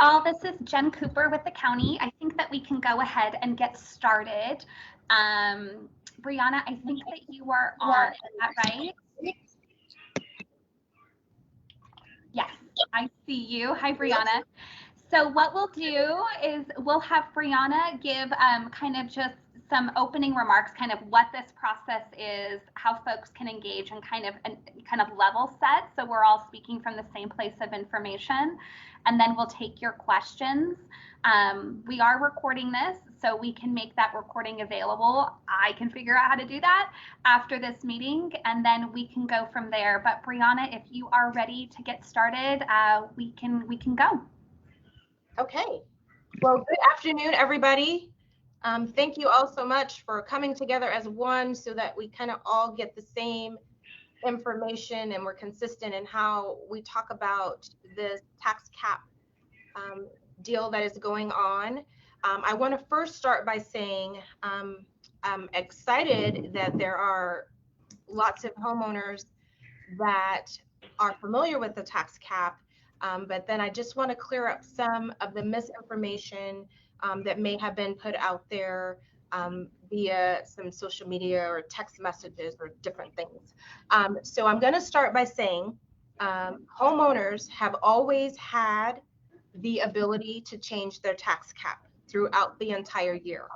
all, this is Jen Cooper with the county. I think that we can go ahead and get started. Briana, I think that you are on, is that right? Yes, I see you. Hi, Briana. So what we'll do is we'll have Briana give kind of just some opening remarks, kind of what this process is, how folks can engage, and kind of level set. So we're all speaking from the same place of information, and then we'll take your questions. We are recording this, so we can make that recording available. I can figure out how to do that after this meeting, and then we can go from there. But Briana, if you are ready to get started, we can go. Okay. Well, good afternoon, everybody. Thank you all so much for coming together as one so that we kind of all get the same information and we're consistent in how we talk about this tax cap deal that is going on. I want to first start by saying I'm excited that there are lots of homeowners that are familiar with the tax cap. But then I just want to clear up some of the misinformation that may have been put out there via some social media or text messages or different things. So I'm going to start by saying homeowners have always had the ability to change their tax cap throughout the entire year.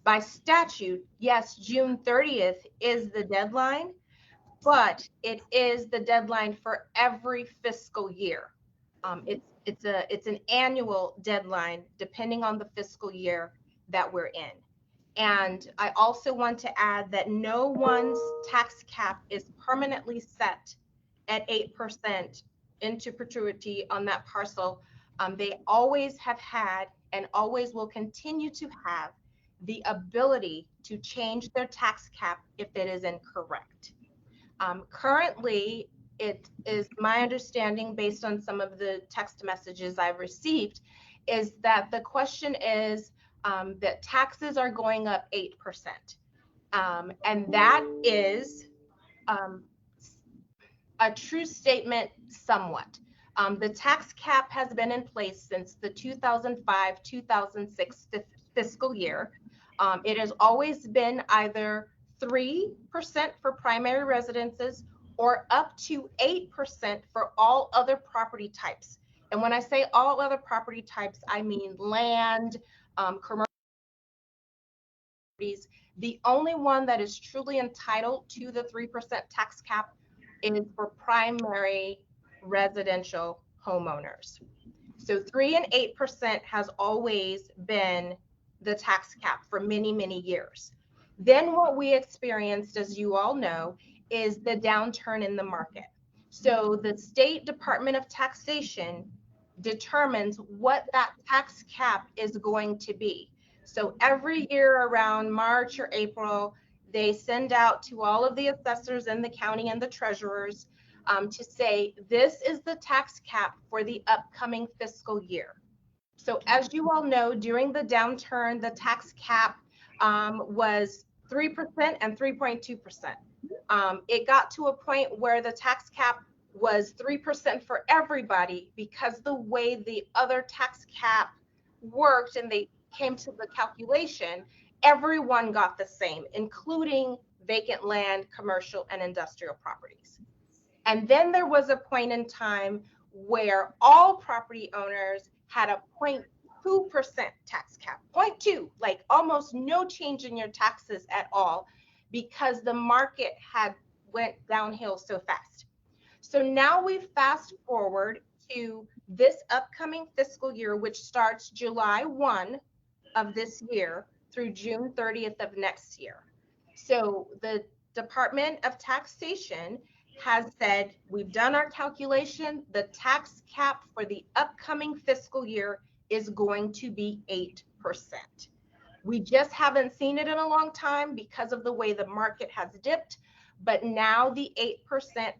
By statute, yes, June 30th is the deadline, but it is the deadline for every fiscal year. It's an annual deadline depending on the fiscal year that we're in. And I also want to add that no one's tax cap is permanently set at 8% into perpetuity on that parcel. They always have had and always will continue to have the ability to change their tax cap if it is incorrect. Currently, it is my understanding, based on some of the text messages I've received, is that the question is that taxes are going up 8%. And that is a true statement somewhat. The tax cap has been in place since the 2005-2006 fiscal year. It has always been either 3% for primary residences or up to 8% for all other property types. And when I say all other property types, I mean land, commercial properties. The only one that is truly entitled to the 3% tax cap is for primary residential homeowners. So 3 and 8% has always been the tax cap for many, many years. Then what we experienced, as you all know, is the downturn in the market. So the State Department of Taxation determines what that tax cap is going to be. So every year around March or April, they send out to all of the assessors in the county and the treasurers to say, this is the tax cap for the upcoming fiscal year. So as you all know, during the downturn, the tax cap was 3% and 3.2%. It got to a point where the tax cap was 3% for everybody because the way the other tax cap worked and they came to the calculation, everyone got the same, including vacant land, commercial, and industrial properties. And then there was a point in time where all property owners had a 0.2% tax cap, 0.2, like almost no change in your taxes at all, because the market had went downhill so fast. So now we fast forward to this upcoming fiscal year, which starts July 1 of this year through June 30th of next year. So the Department of Taxation has said, we've done our calculation, the tax cap for the upcoming fiscal year is going to be 8%. We just haven't seen it in a long time because of the way the market has dipped, but now the 8%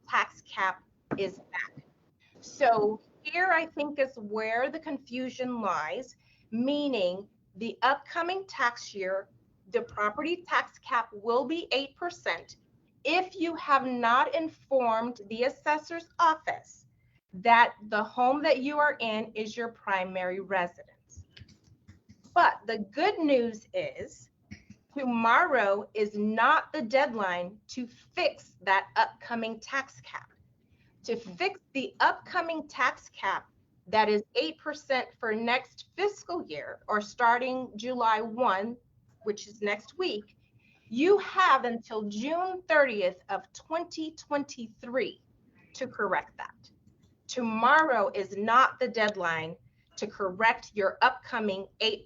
tax cap is back. So here I think is where the confusion lies, meaning the upcoming tax year, the property tax cap will be 8%. If you have not informed the assessor's office that the home that you are in is your primary residence. But the good news is tomorrow is not the deadline to fix that upcoming tax cap. To fix the upcoming tax cap that is 8% for next fiscal year, or starting July 1, which is next week, you have until June 30th of 2023 to correct that. Tomorrow is not the deadline to correct your upcoming 8%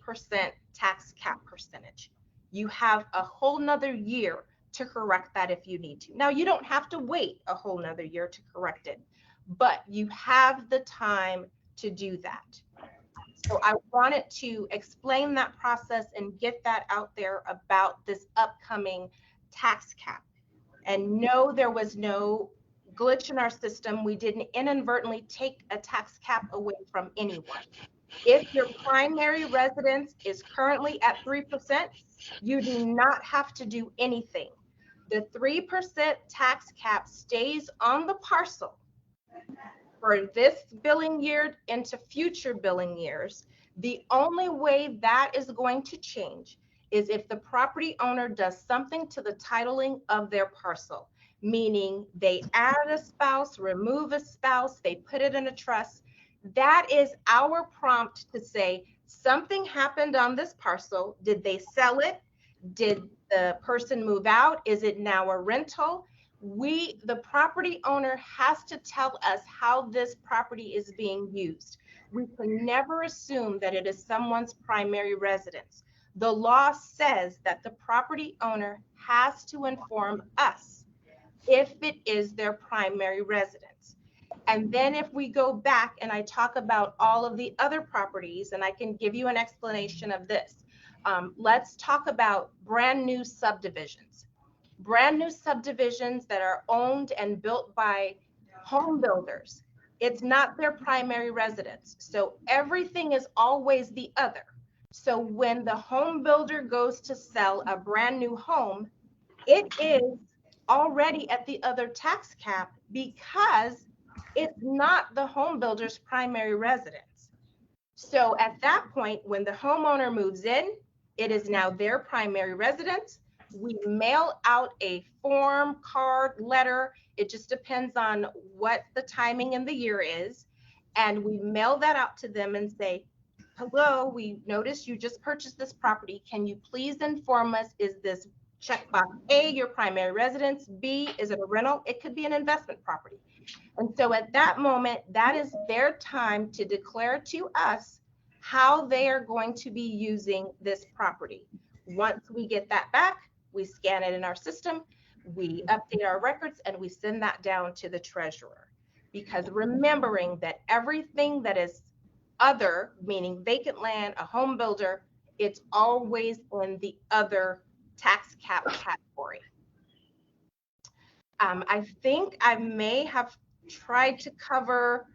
tax cap percentage. You have a whole nother year to correct that if you need to. Now, you don't have to wait a whole nother year to correct it, but you have the time to do that. So I wanted to explain that process and get that out there about this upcoming tax cap. And no, there was no glitch in our system. We didn't inadvertently take a tax cap away from anyone. If your primary residence is currently at 3%, you do not have to do anything. The 3% tax cap stays on the parcel for this billing year into future billing years. The only way that is going to change is if the property owner does something to the titling of their parcel, meaning they add a spouse, remove a spouse, they put it in a trust. That is our prompt to say something happened on this parcel. Did they sell it? Did the person move out? Is it now a rental? The property owner has to tell us how this property is being used. We can never assume that it is someone's primary residence. The law says that the property owner has to inform us if it is their primary residence. And then if we go back and I talk about all of the other properties, and I can give you an explanation of this. Let's talk about brand new subdivisions. Brand new subdivisions that are owned and built by home builders. It's not their primary residence. So everything is always the other. So when the home builder goes to sell a brand new home, it is already at the other tax cap because it's not the home builder's primary residence. So at that point, when the homeowner moves in, it is now their primary residence. We mail out a form, card, letter. It just depends on what the timing in the year is. And we mail that out to them and say, hello, we noticed you just purchased this property. Can you please inform us, is this checkbox A, your primary residence? B, is it a rental? It could be an investment property. And so at that moment, that is their time to declare to us how they are going to be using this property. Once we get that back, we scan it in our system, we update our records, and we send that down to the treasurer. Because remembering that everything that is other, meaning vacant land, a home builder, it's always in the other tax cap category. I think I may have tried to cover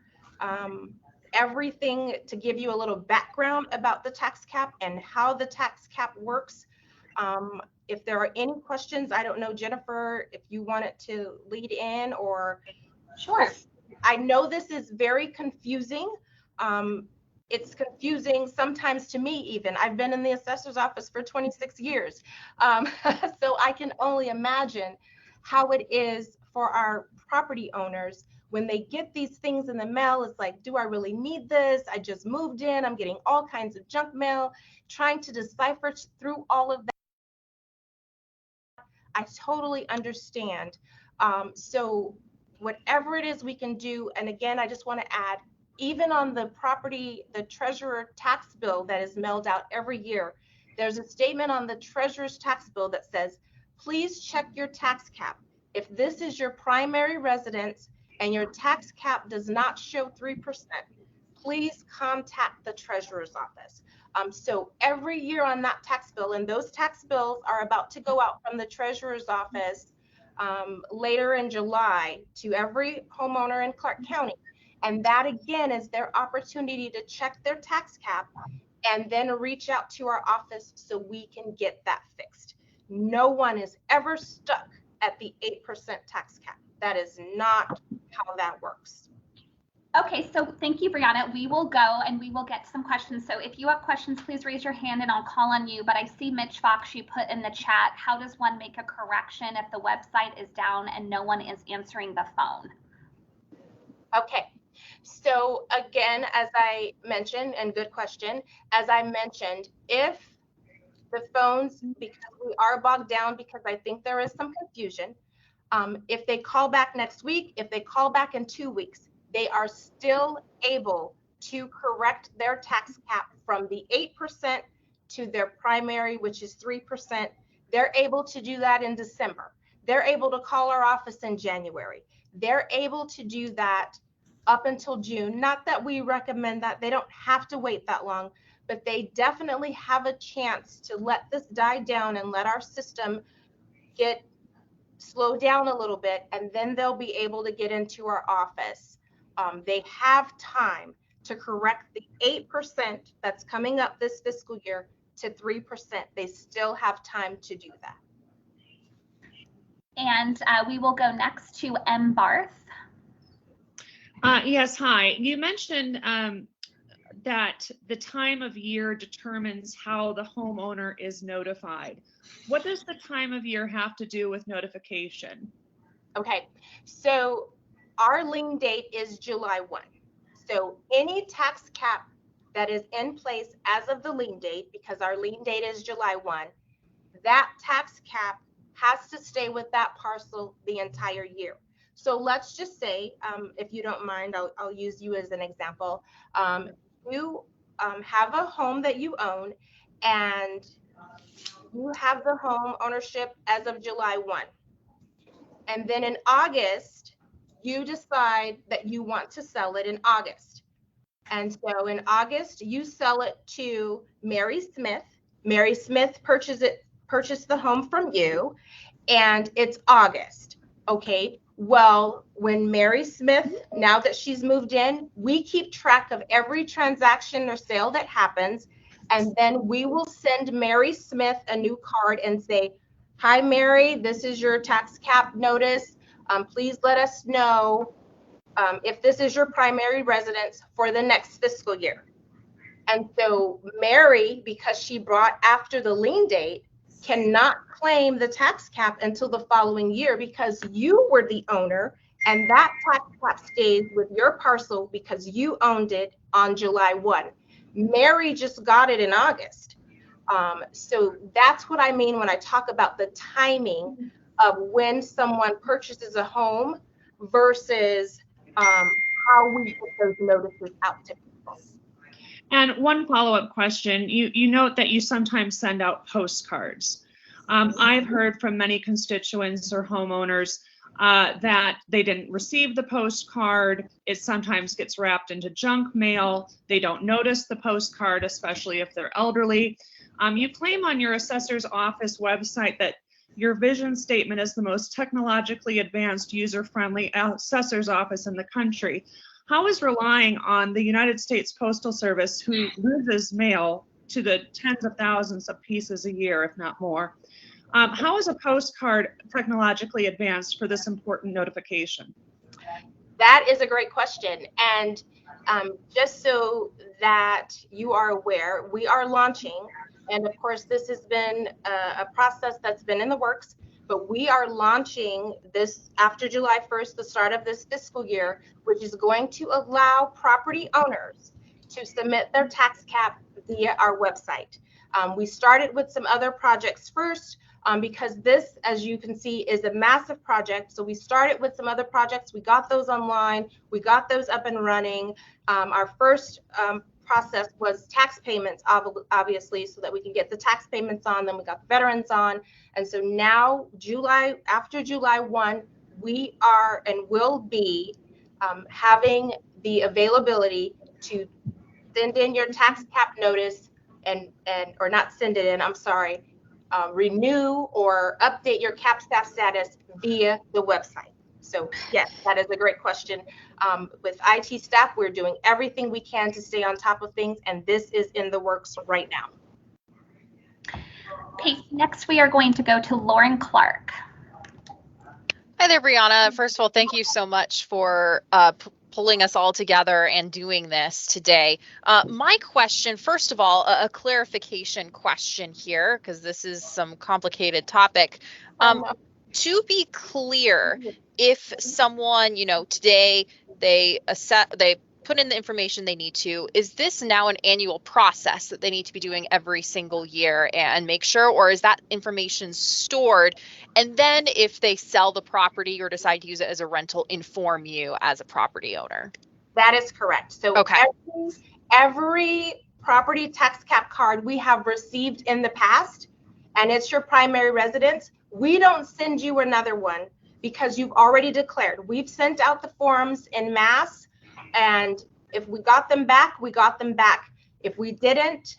everything to give you a little background about the tax cap and how the tax cap works. If there are any questions, I don't know, Jennifer, if you wanted to lead in or. Sure. I know this is very confusing. It's confusing sometimes to me even. I've been in the assessor's office for 26 years. So I can only imagine how it is for our property owners when they get these things in the mail. It's like, do I really need this? I just moved in. I'm getting all kinds of junk mail, trying to decipher through all of that. I totally understand. So whatever it is we can do, and again, I just want to add, even on the property, the treasurer tax bill that is mailed out every year, there's a statement on the treasurer's tax bill that says, please check your tax cap. If this is your primary residence and your tax cap does not show 3%, please contact the treasurer's office. So every year on that tax bill, and those tax bills are about to go out from the treasurer's office later in July to every homeowner in Clark County. And that again is their opportunity to check their tax cap and then reach out to our office so we can get that fixed. No one is ever stuck at the 8% tax cap. That is not how that works. Okay, so thank you, Briana. We will go and we will get some questions. So if you have questions, please raise your hand and I'll call on you. But I see Mitch Fox, you put in the chat, how does one make a correction if the website is down and no one is answering the phone? Okay, so again, as I mentioned, and good question, as I mentioned, if the phones, because we are bogged down, because I think there is some confusion, if they call back next week, if they call back in 2 weeks, they are still able to correct their tax cap from the 8% to their primary, which is 3%. They're able to do that in December. They're able to call our office in January. They're able to do that up until June. Not that we recommend that. They don't have to wait that long, but they definitely have a chance to let this die down and let our system slow down a little bit, and then they'll be able to get into our office. They have time to correct the 8% that's coming up this fiscal year to 3%. They still have time to do that. And we will go next to M. Barth. Yes, hi. You mentioned that the time of year determines how the homeowner is notified. What does the time of year have to do with notification? Okay, so our lien date is July 1. So any tax cap that is in place as of the lien date, because our lien date is July 1, that tax cap has to stay with that parcel the entire year. So let's just say, if you don't mind, I'll use you as an example. You have a home that you own, and you have the home ownership as of July 1. And then in August, you decide that you want to sell it in August. And so in August, you sell it to Mary Smith. Mary Smith purchased the home from you, and it's August. Okay, well, when Mary Smith, now that she's moved in, we keep track of every transaction or sale that happens, and then we will send Mary Smith a new card and say, hi, Mary, this is your tax cap notice. Please let us know if this is your primary residence for the next fiscal year. And so Mary, because she bought after the lien date, cannot claim the tax cap until the following year because you were the owner, and that tax cap stays with your parcel because you owned it on July 1. Mary just got it in August. So that's what I mean when I talk about the timing of when someone purchases a home versus how we put those notices out to people. And one follow-up question, you note that you sometimes send out postcards. I've heard from many constituents or homeowners that they didn't receive the postcard. It sometimes gets wrapped into junk mail. They don't notice the postcard, especially if they're elderly. You claim on your assessor's office website that your vision statement is the most technologically advanced, user-friendly assessor's office in the country. How is relying on the United States Postal Service, who loses mail to the tens of thousands of pieces a year, if not more, how is a postcard technologically advanced for this important notification? That is a great question. And just so that you are aware, we are launching, and of course, this has been a process that's been in the works, but we are launching this after July 1st, the start of this fiscal year, which is going to allow property owners to submit their tax cap via our website. We started with some other projects first because this, as you can see, is a massive project. So we started with some other projects. We got those online. We got those up and running. Our first process was tax payments, obviously, so that we can get the tax payments on. Then we got the veterans on. And so now, after July 1, we are and will be having the availability to send in your tax cap notice or not send it in, I'm sorry, renew or update your cap status via the website. So yes, that is a great question. With IT staff, we're doing everything we can to stay on top of things, and this is in the works right now. Okay, next we are going to go to Lauren Clark. Hi there, Briana. First of all, thank you so much for pulling us all together and doing this today. My question, first of all, a clarification question here, because this is some complicated topic. To be clear, if someone, today they put in the information they need to, is this now an annual process that they need to be doing every single year and make sure, or is that information stored? And then if they sell the property or decide to use it as a rental, inform you as a property owner? That is correct. So okay. every property tax cap card we have received in the past, and it's your primary residence, we don't send you another one because you've already declared. We've sent out the forms en masse, and if we got them back, we got them back. If we didn't,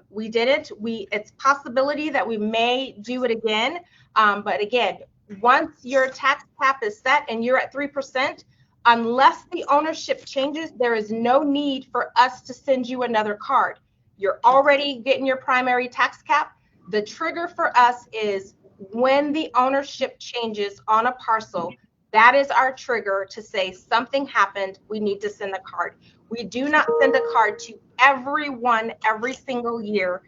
we didn't. It's possibility that we may do it again. But again, once your tax cap is set and you're at 3%, unless the ownership changes, there is no need for us to send you another card. You're already getting your primary tax cap. The trigger for us is when the ownership changes on a parcel. That is our trigger to say something happened, we need to send a card. We do not send a card to everyone every single year.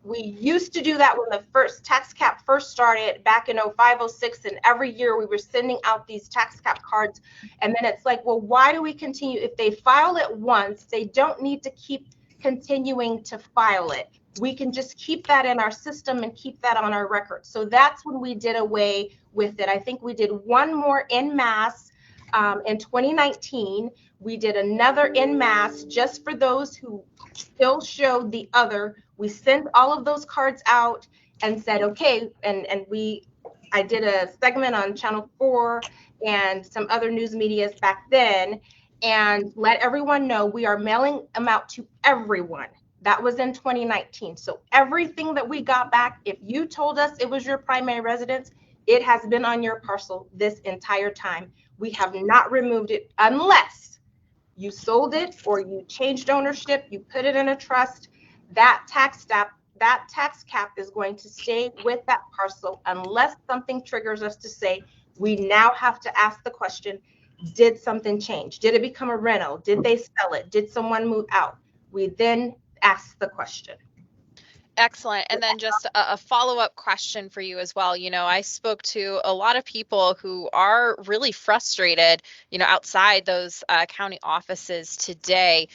We used to do that when the first tax cap first started back in 05, 06, and every year we were sending out these tax cap cards. And then it's like, well, why do we continue? If they file it once, they don't need to keep continuing to file it. We can just keep that in our system and keep that on our record. So that's when we did away with it. I think we did one more en masse in 2019. We did another en masse just for those who still showed the other. We sent all of those cards out and said, okay, I did a segment on Channel 4 and some other news medias back then, and let everyone know we are mailing them out to everyone. That was in 2019. So everything that we got back, if you told us it was your primary residence, it has been on your parcel this entire time. We have not removed it unless you sold it or you changed ownership, you put it in a trust. That tax cap is going to stay with that parcel unless something triggers us to say, we now have to ask the question, did something change? Did it become a rental? Did they sell it? Did someone move out? We then ask the question. Excellent. And then just a follow-up question for you as well. I spoke to a lot of people who are really frustrated, outside those county offices today.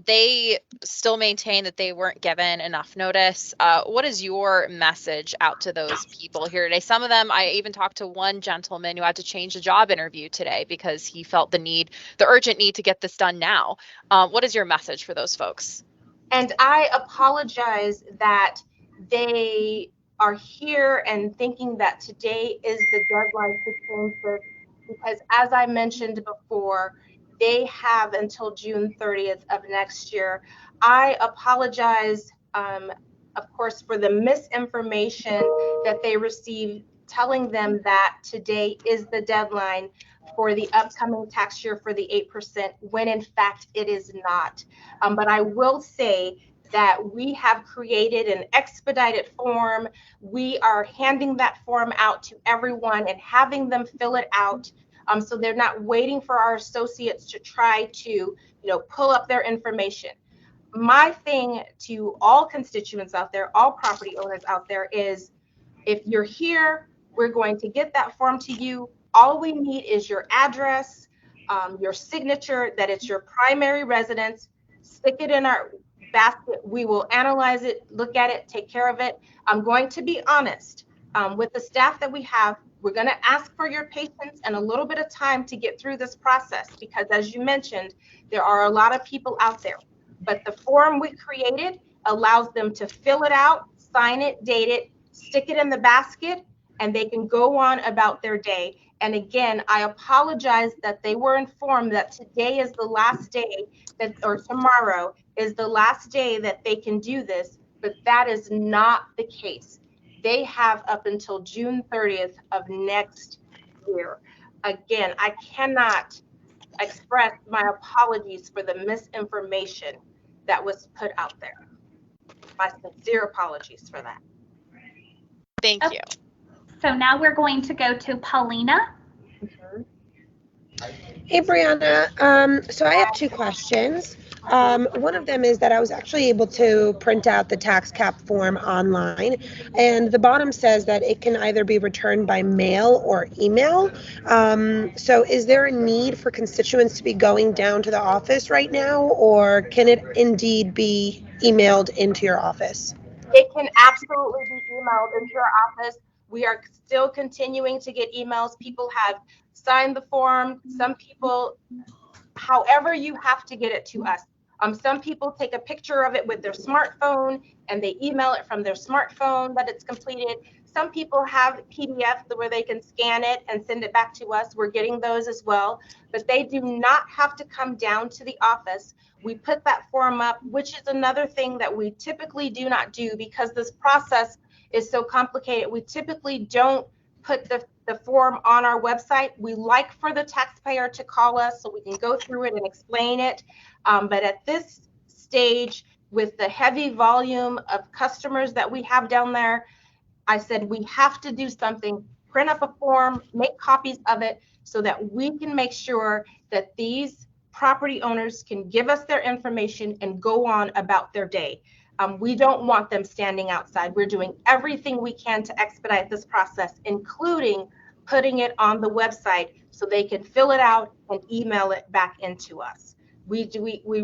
They still maintain that they weren't given enough notice. What is your message out to those people here today? Some of them, I even talked to one gentleman who had to change a job interview today because he felt the urgent need to get this done now. What is your message for those folks? And I apologize that they are here and thinking that today is the deadline to change this, because as I mentioned before, they have until June 30th of next year. I apologize, of course, for the misinformation that they received, telling them that today is the deadline for the upcoming tax year for the 8%, when in fact it is not. But I will say that we have created an expedited form. We are handing that form out to everyone and having them fill it out. So they're not waiting for our associates to try to, pull up their information. My thing to all constituents out there, all property owners out there, is if you're here, we're going to get that form to you. All we need is your address, your signature, that it's your primary residence. Stick it in our basket. We will analyze it, look at it, take care of it. I'm going to be honest, with the staff that we have, we're going to ask for your patience and a little bit of time to get through this process, because as you mentioned, there are a lot of people out there. But the form we created allows them to fill it out, sign it, date it, stick it in the basket, and they can go on about their day. And again, I apologize that they were informed that today is the last day or tomorrow is the last day that they can do this, but that is not the case. They have up until June 30th of next year. Again, I cannot express my apologies for the misinformation that was put out there. My sincere apologies for that. Thank you. So now we're going to go to Paulina. Hey, Brianna. So I have two questions. One of them is that I was actually able to print out the tax cap form online, and the bottom says that it can either be returned by mail or email. So is there a need for constituents to be going down to the office right now, or can it indeed be emailed into your office? It can absolutely be emailed into your office. We are still continuing to get emails. People have signed the form. Some people, however you have to get it to us. Some people take a picture of it with their smartphone and they email it from their smartphone that it's completed. Some people have PDF where they can scan it and send it back to us. We're getting those as well, but they do not have to come down to the office. We put that form up, which is another thing that we typically do not do because this process is so complicated. We typically don't put the form on our website. We like for the taxpayer to call us so we can go through it and explain it. But at this stage, with the heavy volume of customers that we have down there, I said we have to do something, print up a form, make copies of it so that we can make sure that these property owners can give us their information and go on about their day. We don't want them standing outside. We're doing everything we can to expedite this process, including putting it on the website so they can fill it out and email it back into us. We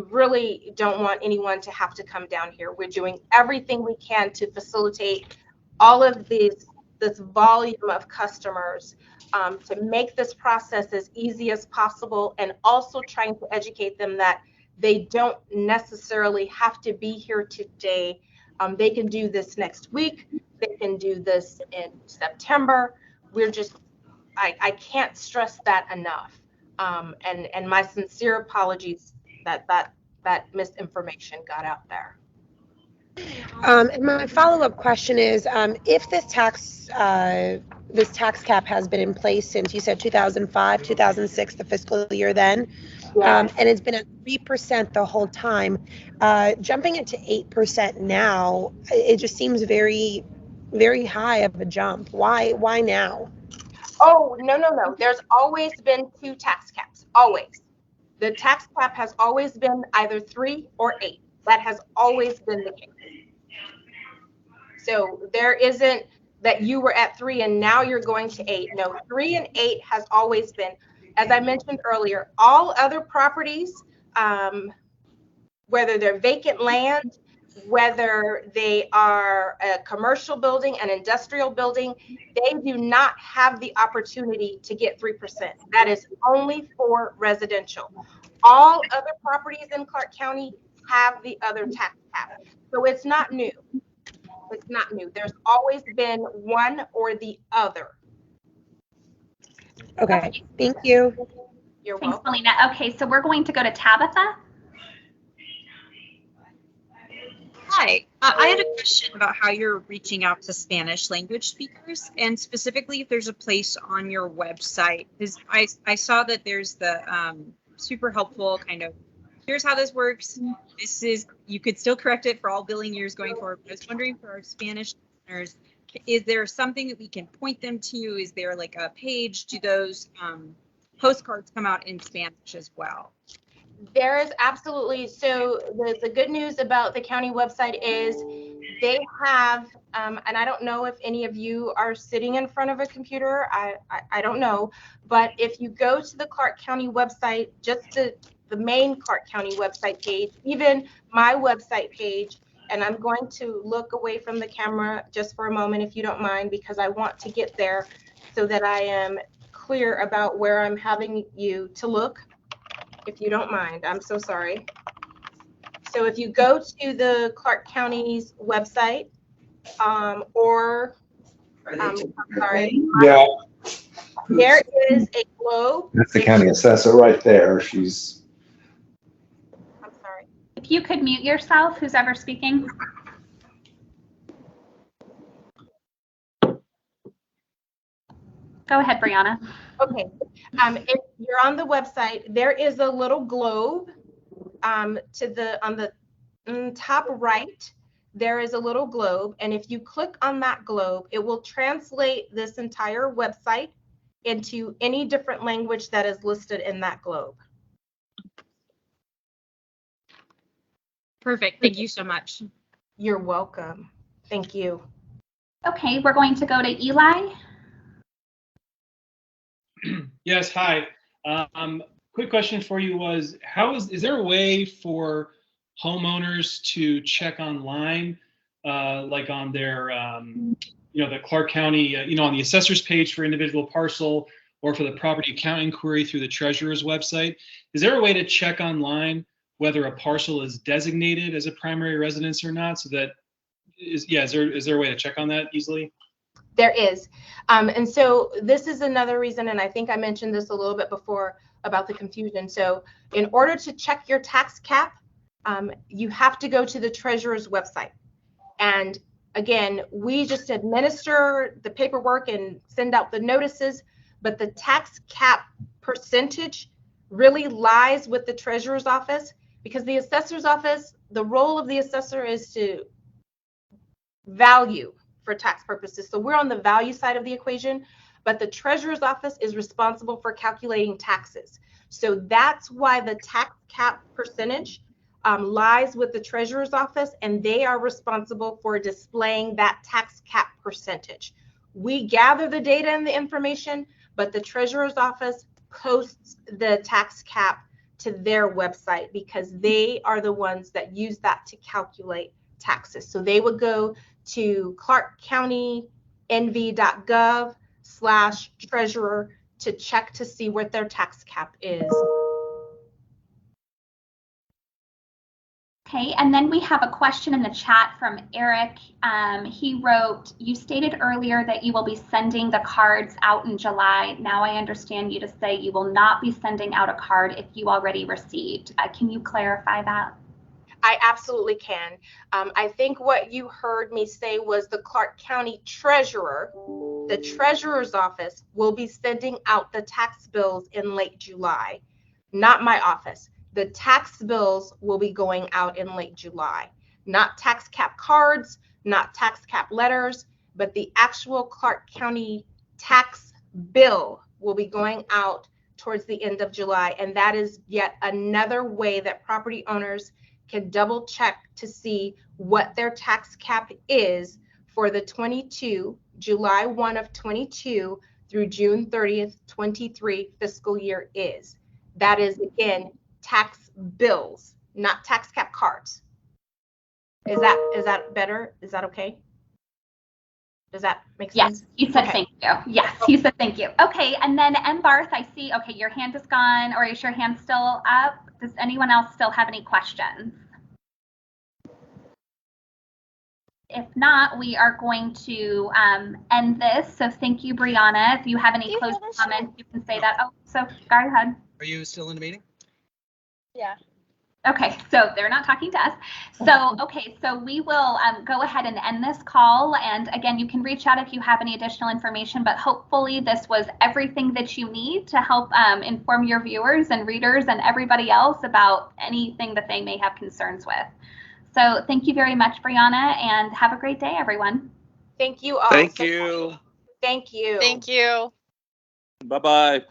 really don't want anyone to have to come down here. We're doing everything we can to facilitate all of this volume of customers to make this process as easy as possible, and also trying to educate them that they don't necessarily have to be here today. They can do this next week. They can do this in September. I can't stress that enough. And my sincere apologies that misinformation got out there. And my follow-up question is, if this tax cap has been in place since you said 2005, 2006, the fiscal year then, and it's been at 3% the whole time, jumping it to 8% now, it just seems very, very high of a jump. Why now? Oh, no. There's always been two tax caps, always. The tax cap has always been either 3 or 8. That has always been the case. So there isn't that you were at 3 and now you're going to 8. No, 3 and 8 has always been. As I mentioned earlier, all other properties, whether they're vacant land, whether they are a commercial building, an industrial building, they do not have the opportunity to get 3%. That is only for residential. All other properties in Clark County have the other tax cap. So it's not new. It's not new. There's always been one or the other. Okay, thank you. You're Thanks, welcome. Melina. Okay, so we're going to go to Tabitha. Hi, I had a question about how you're reaching out to Spanish language speakers, and specifically if there's a place on your website. Because I saw that there's the super helpful kind of, here's how this works. This is, you could still correct it for all billing years going forward. I was wondering for our Spanish listeners, is there something that we can point them to? Is there like a page? Do those postcards come out in Spanish as well? There is absolutely. So the good news about the county website is they have, and I don't know if any of you are sitting in front of a computer. I don't know. But if you go to the Clark County website, just the main Clark County website page, even my website page, and I'm going to look away from the camera just for a moment, if you don't mind, because I want to get there so that I am clear about where I'm having you to look. If you don't mind, I'm so sorry. So if you go to the Clark County's website, or sorry, Yeah, there is a globe. that's the county assessor right there. She's. I'm sorry. If you could mute yourself, who's ever speaking. Go ahead, Briana. Okay. If you're on the website, there is a little globe on the top right. There is a little globe, and if you click on that globe, it will translate this entire website into any different language that is listed in that globe. Perfect. Thank you so much. You're welcome. Thank you. Okay, we're going to go to Eli. Yes, hi. Quick question for you was, is there a way for homeowners to check online, like on their, the Clark County, on the assessor's page for individual parcel, or for the property account inquiry through the treasurer's website? Is there a way to check online whether a parcel is designated as a primary residence or not? So that is there a way to check on that easily? There is. And so this is another reason, and I think I mentioned this a little bit before about the confusion. So in order to check your tax cap, you have to go to the treasurer's website. And again, we just administer the paperwork and send out the notices, but the tax cap percentage really lies with the treasurer's office, because the assessor's office, the role of the assessor is to value for tax purposes. So we're on the value side of the equation, but the treasurer's office is responsible for calculating taxes. So that's why the tax cap percentage lies with the treasurer's office, and they are responsible for displaying that tax cap percentage. We gather the data and the information, but the treasurer's office posts the tax cap to their website because they are the ones that use that to calculate taxes. So they would go to clarkcountynv.gov/treasurer to check to see what their tax cap is. Okay, and then we have a question in the chat from Eric. He wrote, you stated earlier that you will be sending the cards out in July. Now I understand you to say you will not be sending out a card if you already received. Can you clarify that? I absolutely can. I think what you heard me say was the Clark County Treasurer, the Treasurer's office, will be sending out the tax bills in late July, not my office. The tax bills will be going out in late July, not tax cap cards, not tax cap letters, but the actual Clark County tax bill will be going out towards the end of July. And that is yet another way that property owners can double check to see what their tax cap is for the July 1 of 22 through June 30th, 23 fiscal year is. That is, again, tax bills, not tax cap cards. Is that better? Is that okay? Does that make sense? Yes, he said okay. Thank you. Yes, he said thank you. Okay, and then Barth, I see, okay, your hand is gone, or is your hand still up? Does anyone else still have any questions? If not, we are going to end this. So thank you, Briana. If you have any closing comments, you can say that. Oh, so go ahead. Are you still in the meeting? Yeah. Okay, so they're not talking to us. So, okay, so we will go ahead and end this call. And again, you can reach out if you have any additional information, but hopefully this was everything that you need to help inform your viewers and readers and everybody else about anything that they may have concerns with. So thank you very much, Briana, and have a great day, everyone. Thank you all. Thank you. Thank you. Thank you. Bye-bye.